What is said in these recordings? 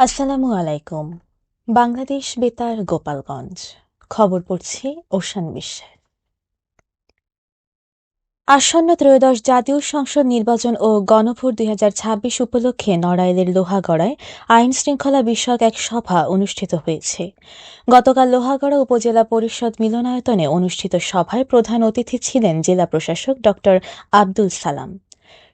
আসসালামু আলাইকুম। বাংলাদেশ বেতার গোপালগঞ্জ। খবর পড়ছি ওশান বিশ্বের। আসন্ন ত্রয়োদশ জাতীয় সংসদ নির্বাচন ও গণভোট ২০২৬ উপলক্ষে নড়াইলের লোহাগড়ায় আইন শৃঙ্খলা বিষয়ক এক সভা অনুষ্ঠিত হয়েছে। গতকাল লোহাগড়া উপজেলা পরিষদ মিলনায়তনে অনুষ্ঠিত সভায় প্রধান অতিথি ছিলেন জেলা প্রশাসক ড আব্দুল সালাম।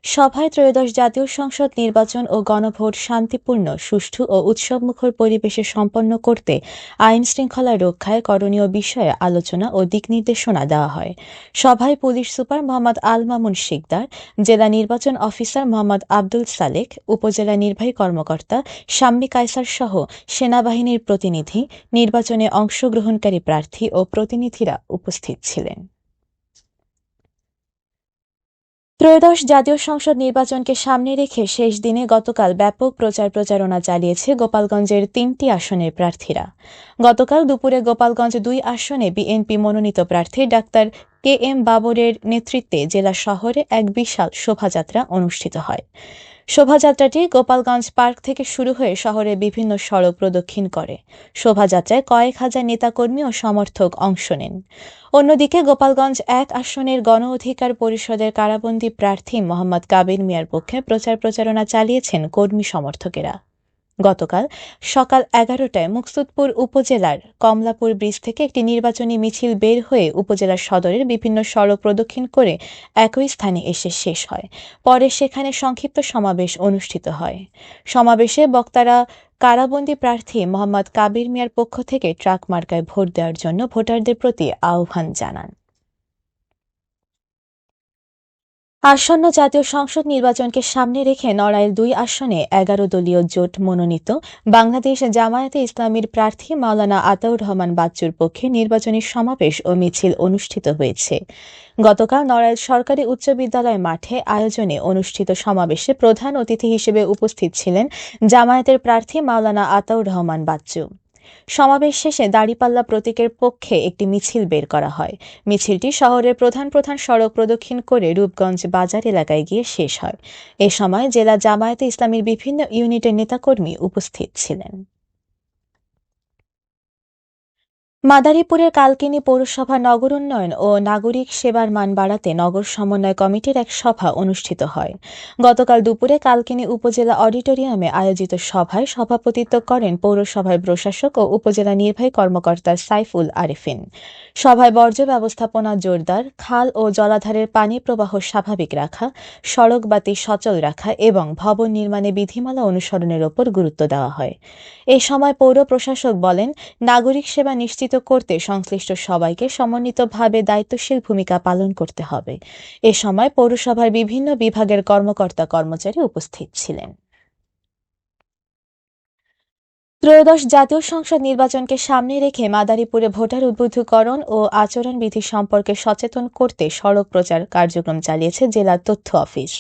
সভায় ত্রয়োদশ জাতীয় সংসদ নির্বাচন ও গণভোট শান্তিপূর্ণ, সুষ্ঠু ও উৎসবমুখর পরিবেশে সম্পন্ন করতে আইন শৃঙ্খলা রক্ষায় করণীয় বিষয়ে আলোচনা ও দিকনির্দেশনা দেওয়া হয়। সভায় পুলিশ সুপার মোহাম্মদ আল মামুন শিকদার, জেলা নির্বাচন অফিসার মোহাম্মদ আব্দুল সালেক, উপজেলা নির্বাহী কর্মকর্তা শাম্মী কায়সার সহ সেনাবাহিনীর প্রতিনিধি, নির্বাচনে অংশগ্রহণকারী প্রার্থী ও প্রতিনিধিরা উপস্থিত ছিলেন। ত্রয়োদশ জাতীয় সংসদ নির্বাচনকে সামনে রেখে শেষ দিনে গতকাল ব্যাপক প্রচারণা চালিয়েছে গোপালগঞ্জের ৩টি আসনের প্রার্থীরা। গতকাল দুপুরে গোপালগঞ্জ ২ আসনে বিএনপি মনোনীত প্রার্থী ডাক্তার কে এম বাবরের নেতৃত্বে জেলা শহরে এক বিশাল শোভাযাত্রা অনুষ্ঠিত হয়। শোভাযাত্রাটি গোপালগঞ্জ পার্ক থেকে শুরু হয়ে শহরের বিভিন্ন সড়ক প্রদক্ষিণ করে। শোভাযাত্রায় কয়েক হাজার নেতাকর্মী ও সমর্থক অংশ নেন। অন্যদিকে গোপালগঞ্জ ১ আসনের গণ অধিকার পরিষদের কারাবন্দী প্রার্থী মোহাম্মদ কাবির মিয়ার পক্ষে প্রচারণা চালিয়েছেন কর্মী সমর্থকেরা। গতকাল সকাল ১১টায় মুকসুদপুর উপজেলার কমলাপুর ব্রিজ থেকে একটি নির্বাচনী মিছিল বের হয়ে উপজেলা সদরের বিভিন্ন সড়ক প্রদক্ষিণ করে একই স্থানে এসে শেষ হয়। পরে সেখানে সংক্ষিপ্ত সমাবেশ অনুষ্ঠিত হয়। সমাবেশে বক্তারা কারাবন্দী প্রার্থী মোহাম্মদ কাবির মিয়ার পক্ষ থেকে ট্রাক মার্কায় ভোট দেওয়ার জন্য ভোটারদের প্রতি আহ্বান জানান। আসন্ন জাতীয় সংসদ নির্বাচনকে সামনে রেখে নড়াইল ২ আসনে ১১ দলীয় জোট মনোনীত বাংলাদেশ জামায়াতে ইসলামীর প্রার্থী মাওলানা আতাউর রহমান বাচ্চুর পক্ষে নির্বাচনী সমাবেশ ও মিছিল অনুষ্ঠিত হয়েছে। গতকাল নড়াইল সরকারি উচ্চ বিদ্যালয় মাঠে আয়োজনে অনুষ্ঠিত সমাবেশে প্রধান অতিথি হিসেবে উপস্থিত ছিলেন জামায়াতের প্রার্থী মাওলানা আতাউর রহমান বাচ্চু। সমাবেশ শেষে দাঁড়িপাল্লা প্রতীকের পক্ষে একটি মিছিল বের করা হয়। মিছিলটি শহরের প্রধান সড়ক প্রদক্ষিণ করে রূপগঞ্জ বাজার এলাকায় গিয়ে শেষ হয়। এ সময় জেলা জামায়াতে ইসলামীর বিভিন্ন ইউনিটের নেতাকর্মী উপস্থিত ছিলেন। মাদারীপুরের কালকিনি পৌরসভা নগর উন্নয়ন ও নাগরিক সেবার মান বাড়াতে নগর সমন্বয় কমিটির এক সভা অনুষ্ঠিত হয়। গতকাল দুপুরে কালকিনি উপজেলা অডিটোরিয়ামে আয়োজিত সভায় সভাপতিত্ব করেন পৌরসভার প্রশাসক ও উপজেলা নির্বাহী কর্মকর্তা সাইফুল আরেফিন। সভায় বর্জ্য ব্যবস্থাপনা জোরদার, খাল ও জলাধারের পানি প্রবাহ স্বাভাবিক রাখা, সড়ক বাতি সচল রাখা এবং ভবন নির্মাণে বিধিমালা অনুসরণের ওপর গুরুত্ব দেওয়া হয়। এ সময় পৌর প্রশাসক বলেন, নাগরিক সেবা নিশ্চিত করতে সংশ্লিষ্ট সবাইকে সমন্বিতভাবে দায়িত্বশীল ভূমিকা পালন করতে হবে। এ সময় পৌরসভার বিভিন্ন বিভাগের কর্মকর্তা-কর্মচারী উপস্থিত ছিলেন। ত্রয়োদশ জাতীয় সংসদ নির্বাচনকে সামনে রেখে মাদারীপুরে ভোটার উদ্বুদ্ধকরণ ও আচরণবিধি সম্পর্কে সচেতন করতে সড়ক প্রচার কার্যক্রম চালিয়েছে জেলা তথ্য অফিস।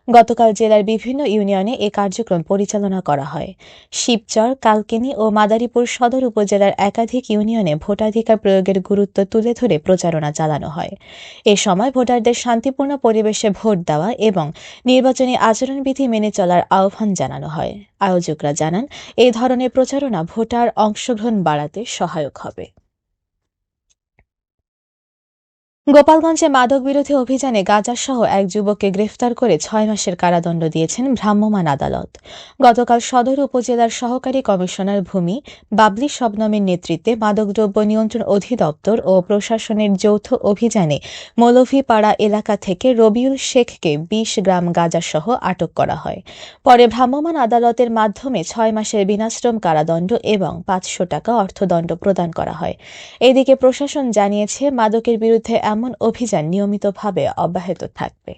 গতকাল জেলার বিভিন্ন ইউনিয়নে এ কার্যক্রম পরিচালনা করা হয়। শিবচর, কালকিনি ও মাদারীপুর সদর উপজেলার একাধিক ইউনিয়নে ভোটাধিকার প্রয়োগের গুরুত্ব তুলে ধরে প্রচারণা চালানো হয়। এ সময় ভোটারদের শান্তিপূর্ণ পরিবেশে ভোট দেওয়া এবং নির্বাচনী আচরণবিধি মেনে চলার আহ্বান জানানো হয়। আয়োজকরা জানান, এই ধরনের প্রচারণা ভোটার অংশগ্রহণ বাড়াতে সহায়ক হবে। গোপালগঞ্জে মাদকবিরোধী অভিযানে গাঁজাসহ এক যুবককে গ্রেফতার করে ৬ মাসের কারাদণ্ড দিয়েছেন ভ্রাম্যমাণ আদালত। গতকাল সদর উপজেলার সহকারী কমিশনার ভূমি বাবলি শবনমের নেতৃত্বে মাদকদ্রব্য নিয়ন্ত্রণ অধিদপ্তর ও প্রশাসনের যৌথ অভিযানে মৌলভীপাড়া এলাকা থেকে রবিউল শেখকে ২০ গ্রাম গাঁজাসহ আটক করা হয়। পরে ভ্রাম্যমাণ আদালতের মাধ্যমে ৬ মাসের বিনাশ্রম কারাদণ্ড এবং ৫০০ টাকা অর্থদণ্ড প্রদান করা হয়। এদিকে প্রশাসন জানিয়েছে, মাদকের বিরুদ্ধে এমন অভিযান নিয়মিতভাবে অব্যাহত থাকবে।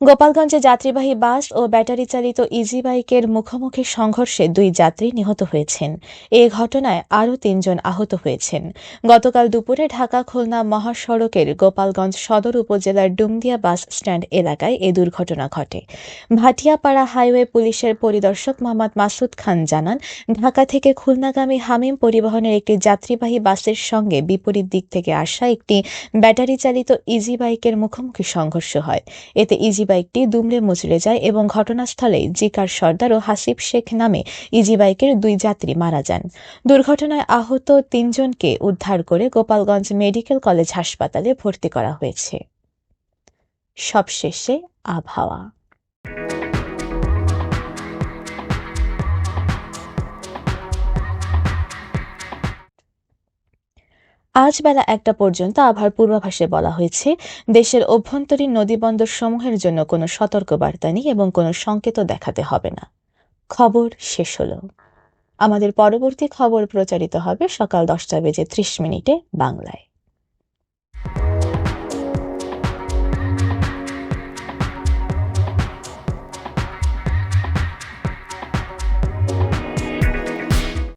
গোপালগঞ্জে যাত্রীবাহী বাস ও ব্যাটারি চালিত ইজি বাইকের মুখোমুখি সংঘর্ষে ২ যাত্রী নিহত হয়েছেন। এ ঘটনায় আরও ৩ জন আহত হয়েছেন। গতকাল দুপুরে ঢাকা-খুলনা মহাসড়কের গোপালগঞ্জ সদর উপজেলার ডুমদিয়া বাস স্ট্যান্ড এলাকায় এ দুর্ঘটনা ঘটে। ভাটিয়াপাড়া হাইওয়ে পুলিশের পরিদর্শক মোহাম্মদ মাসুদ খান জানান, ঢাকা থেকে খুলনাগামী হামিম পরিবহনের একটি যাত্রীবাহী বাসের সঙ্গে বিপরীত দিক থেকে আসা একটি ব্যাটারি চালিত ইজি বাইকের মুখোমুখি সংঘর্ষ হয়। এতে ইজি ইজিবাইকটি দুমড়ে মুচড়ে যায় এবং ঘটনাস্থলেই জিকার সর্দার ও হাসিব শেখ নামে ইজিবাইকের 2 যাত্রী মারা যান। দুর্ঘটনায় আহত 3 জনকে উদ্ধার করে গোপালগঞ্জ মেডিকেল কলেজ হাসপাতালে ভর্তি করা হয়েছে। সবশেষে আবহাওয়া। আজ বেলা 1টা পর্যন্ত আবহাওয়ার পূর্বাভাসে বলা হয়েছে, দেশের অভ্যন্তরীণ নদীবন্দর সমূহের জন্য কোনো সতর্কবার্তা নেই এবং কোনো সংকেতও দেখাতে হবে না। খবর শেষ হলো। আমাদের পরবর্তী খবর প্রচারিত হবে সকাল 10টা বেজে 30 মিনিটে বাংলায়।